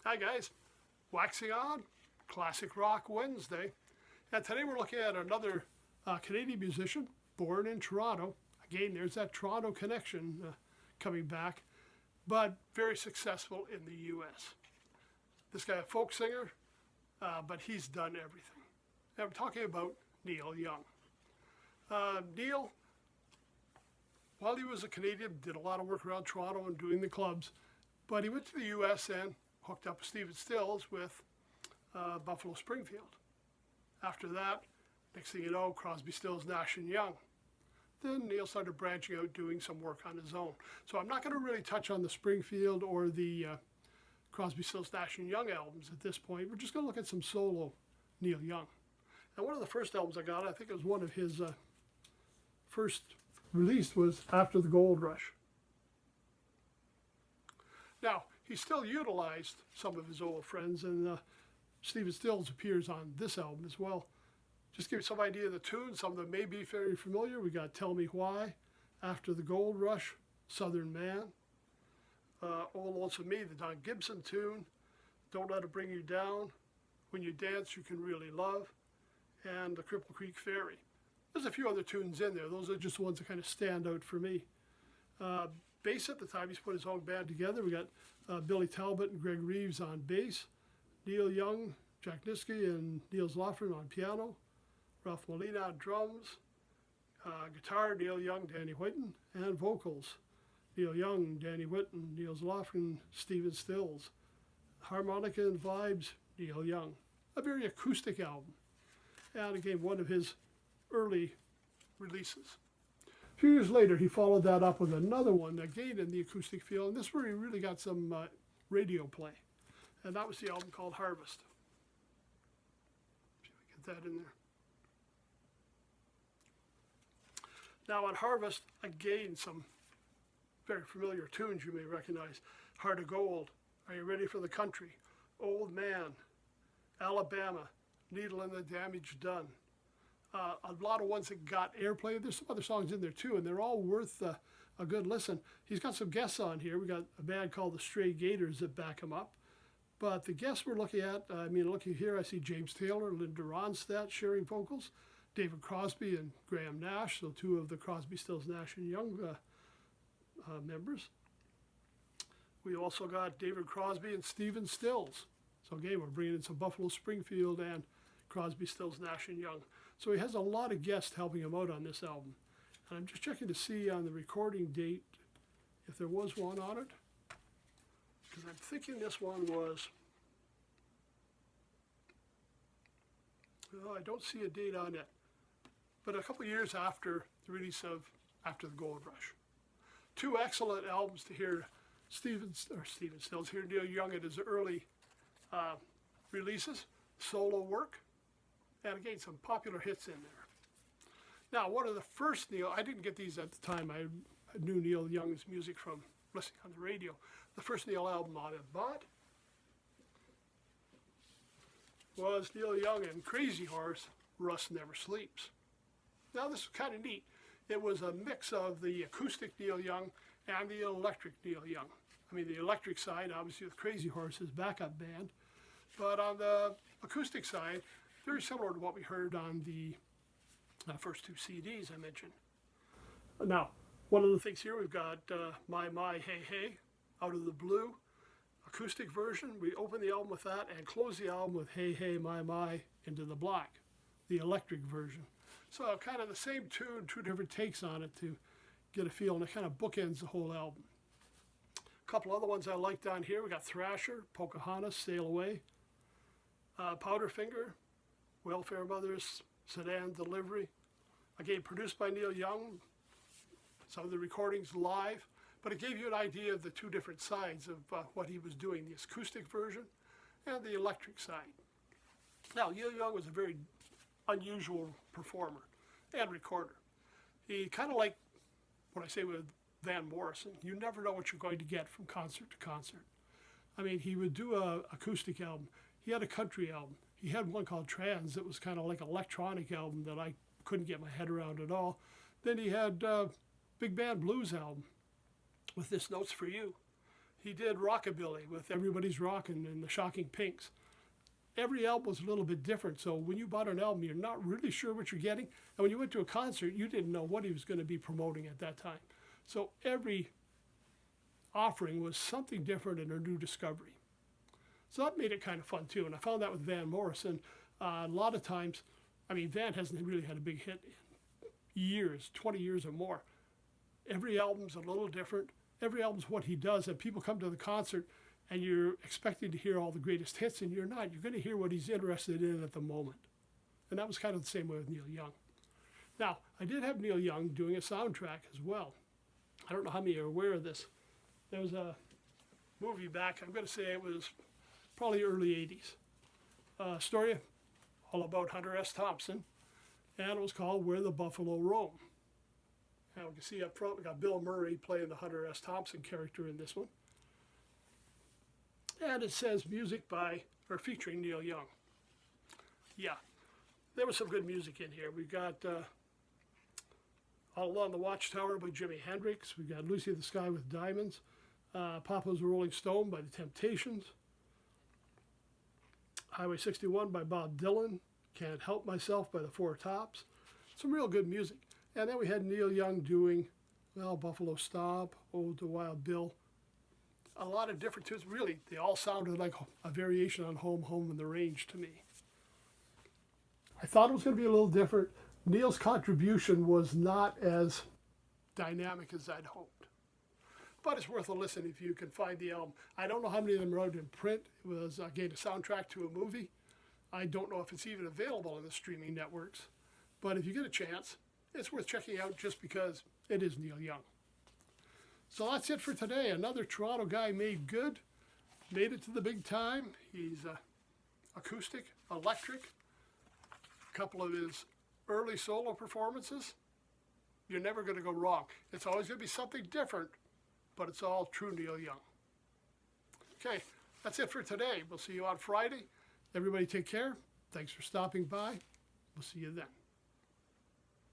Hi guys, waxing on, Classic Rock Wednesday. And today we're looking at another Canadian musician born in Toronto. Again, there's that Toronto connection coming back, but very successful in the U.S. This guy, a folk singer, but he's done everything. And I'm talking about Neil Young. Neil, while he was a Canadian, did a lot of work around Toronto and doing the clubs, but he went to the U.S. and hooked up with Stephen Stills with Buffalo Springfield. After that, next thing you know, Crosby, Stills, Nash and Young. Then Neil started branching out, doing some work on his own. So I'm not going to really touch on the Springfield or the Crosby, Stills, Nash and Young albums at this point. We're just going to look at some solo Neil Young. And one of the first albums I got, I think it was one of his first released, was After the Gold Rush. Now, he still utilized some of his old friends, and Stephen Stills appears on this album as well. Just to give you some idea of the tune, some of them may be very familiar. We got Tell Me Why, After the Gold Rush, Southern Man, All Lonesome Me, the Don Gibson tune, Don't Let It Bring You Down, When You Dance You Can Really Love, and the Cripple Creek Ferry. There's a few other tunes in there. Those are just the ones that kind of stand out for me. Bass at the time, he's put his own band together. We got Billy Talbot and Greg Reeves on bass, Neil Young, Jack Niskey, and Niels Lofgren on piano, Ralph Molina on drums, guitar, Neil Young, Danny Whitten, and vocals, Neil Young, Danny Whitten, Niels Lofgren, Stephen Stills, harmonica and vibes, Neil Young. A very acoustic album, and again, one of his early releases. A few years later, he followed that up with another one, again in the acoustic feel, and this is where he really got some radio play. And that was the album called Harvest. See if I get that in there. Now on Harvest, again, some very familiar tunes you may recognize. Heart of Gold, Are You Ready for the Country, Old Man, Alabama, Needle and the Damage Done. A lot of ones that got airplay. There's some other songs in there too, and they're all worth a good listen. He's got some guests on here. We got a band called the Stray Gators that back him up. But the guests we're looking at, looking here, I see James Taylor, Linda Ronstadt sharing vocals, David Crosby and Graham Nash, so two of the Crosby, Stills, Nash and Young members. We also got David Crosby and Stephen Stills. So again, we're bringing in some Buffalo Springfield and Crosby, Stills, Nash and Young. So he has a lot of guests helping him out on this album. And I'm just checking to see on the recording date if there was one on it. Because I'm thinking this one was, well, I don't see a date on it, but a couple years after the release of After the Gold Rush. Two excellent albums to hear Stephen Stills, hear Neil Young at his early releases, solo work, and again, some popular hits in there. Now, one of the first Neil, I didn't get these at the time. I knew Neil Young's music from listening on the radio. The first Neil album I bought was Neil Young and Crazy Horse, Rust Never Sleeps. Now, this is kind of neat. It was a mix of the acoustic Neil Young and the electric Neil Young. I mean, the electric side, obviously, with Crazy Horse, his backup band. But on the acoustic side, very similar to what we heard on the first two CDs I mentioned. Now, one of the things here, we've got My, Hey, Hey, Out of the Blue, acoustic version. We open the album with that and close the album with Hey, Hey, My, Into the Black, the electric version. So kind of the same tune, two different takes on it to get a feel, and it kind of bookends the whole album. A couple other ones I liked on here. We got Thrasher, Pocahontas, Sail Away, Powderfinger, Welfare Mothers, Sedan Delivery. Again, produced by Neil Young, some of the recordings live, but it gave you an idea of the two different sides of what he was doing, the acoustic version and the electric side. Now, Neil Young was a very unusual performer and recorder. He kind of like what I say with Van Morrison, you never know what you're going to get from concert to concert. I mean, he would do an acoustic album. He had a country album. He had one called Trans that was kind of like an electronic album that I couldn't get my head around at all. Then he had a big band blues album with This Note's For You. He did Rockabilly with Everybody's Rockin' and the Shocking Pinks. Every album was a little bit different, so when you bought an album, you're not really sure what you're getting. And when you went to a concert, you didn't know what he was going to be promoting at that time. So every offering was something different and a new discovery. So that made it kind of fun too. And I found that with Van Morrison. A lot of times, I mean, Van hasn't really had a big hit in years, 20 years or more. Every album's a little different. Every album's what he does, and people come to the concert and you're expecting to hear all the greatest hits, and you're not. You're going to hear what he's interested in at the moment. And that was kind of the same way with Neil Young. Now, I did have Neil Young doing a soundtrack as well. I don't know how many are aware of this. There was a movie back, I'm going to say it was probably early 80s. Story all about Hunter S. Thompson, and it was called Where the Buffalo Roam. Now you can see up front, we got Bill Murray playing the Hunter S. Thompson character in this one. And it says music by, or featuring Neil Young. Yeah, there was some good music in here. We got All Along the Watchtower by Jimi Hendrix. We got Lucy in the Sky with Diamonds. Papa's Rolling Stone by The Temptations. Highway 61 by Bob Dylan. Can't Help Myself by the Four Tops. Some real good music. And then we had Neil Young doing, well, Buffalo Stomp, Ode to Wild Bill. A lot of different tunes. Really, they all sounded like a variation on Home, Home in the Range to me. I thought it was going to be a little different. Neil's contribution was not as dynamic as I'd hoped. But it's worth a listen if you can find the album. I don't know how many of them are out in print. It was, again, a soundtrack to a movie. I don't know if it's even available on the streaming networks. But if you get a chance, it's worth checking out just because it is Neil Young. So that's it for today. Another Toronto guy made good. Made it to the big time. He's acoustic, electric. A couple of his early solo performances. You're never going to go wrong. It's always going to be something different, but it's all true Neil Young. Okay, that's it for today. We'll see you on Friday. Everybody take care. Thanks for stopping by. We'll see you then.